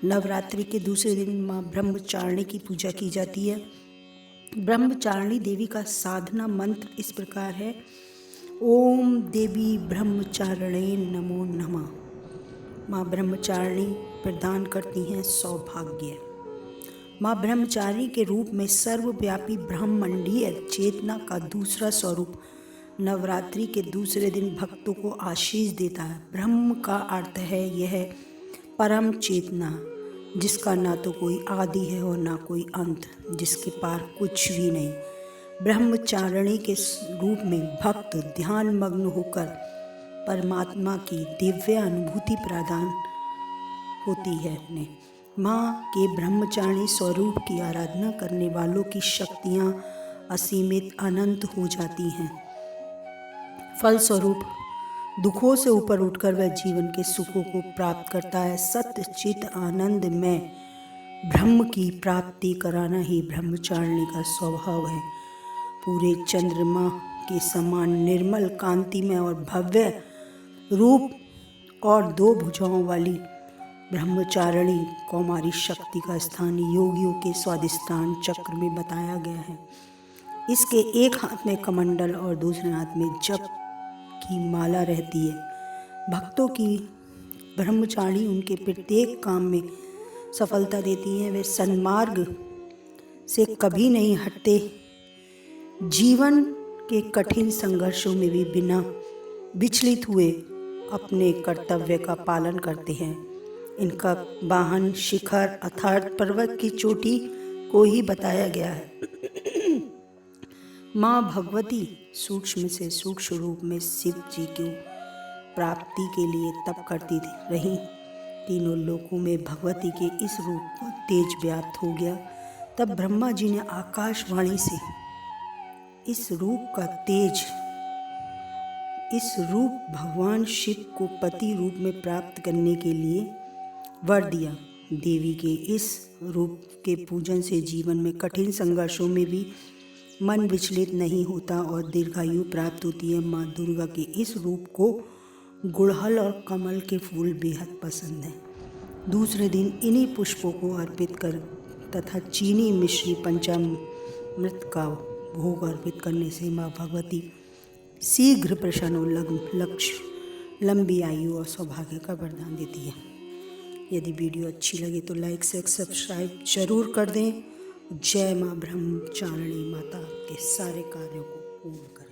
नवरात्रि के दूसरे दिन माँ ब्रह्मचारिणी की पूजा की जाती है। ब्रह्मचारिणी देवी का साधना मंत्र इस प्रकार है। ओम देवी ब्रह्मचारिणे नमो नमः। माँ ब्रह्मचारिणी प्रदान करती हैं सौभाग्य। माँ ब्रह्मचारिणी के रूप में सर्वव्यापी ब्रह्मांडीय चेतना का दूसरा स्वरूप नवरात्रि के दूसरे दिन भक्तों को आशीष देता है। ब्रह्म का अर्थ है यह परम चेतना, जिसका ना तो कोई आदि है और ना कोई अंत, जिसके पार कुछ भी नहीं। ब्रह्मचारिणी के रूप में भक्त ध्यान मग्न होकर परमात्मा की दिव्य अनुभूति प्रदान होती है। माँ के ब्रह्मचारिणी स्वरूप की आराधना करने वालों की शक्तियाँ असीमित अनंत हो जाती हैं। फलस्वरूप दुखों से ऊपर उठकर वह जीवन के सुखों को प्राप्त करता है। सत्य चित आनंद में ब्रह्म की प्राप्ति कराना ही ब्रह्मचारिणी का स्वभाव है। पूरे चंद्रमा के समान निर्मल कांतिमय और भव्य रूप और 2 भुजाओं वाली ब्रह्मचारिणी कौमारी शक्ति का स्थान योगियों के स्वाधिष्ठान चक्र में बताया गया है। इसके एक हाथ में कमंडल और दूसरे हाथ में जप की माला रहती है। भक्तों की ब्रह्मचारिणी उनके प्रत्येक काम में सफलता देती हैं। वे सन्मार्ग से कभी नहीं हटते। जीवन के कठिन संघर्षों में भी बिना विचलित हुए अपने कर्तव्य का पालन करते हैं। इनका वाहन शिखर अर्थात पर्वत की चोटी को ही बताया गया है। माँ भगवती सूक्ष्म से सूक्ष्म रूप में शिव जी की प्राप्ति के लिए तप करती रही। तीनों लोकों में भगवती के इस रूप को तेज व्याप्त हो गया। तब ब्रह्मा जी ने आकाशवाणी से इस रूप भगवान शिव को पति रूप में प्राप्त करने के लिए वर दिया। देवी के इस रूप के पूजन से जीवन में कठिन संघर्षों में भी मन विचलित नहीं होता और दीर्घायु प्राप्त होती है। माँ दुर्गा के इस रूप को गुड़हल और कमल के फूल बेहद पसंद हैं। दूसरे दिन इन्हीं पुष्पों को अर्पित कर तथा चीनी मिश्री पंचामृत का भोग अर्पित करने से माँ भगवती शीघ्र प्रसन्न और लक्ष्य लंबी आयु और सौभाग्य का वरदान देती है। यदि वीडियो अच्छी लगे तो लाइक से सब्सक्राइब जरूर कर दें। जय माँ ब्रह्मचारिणी माता के सारे कार्यों को पूर्ण करें।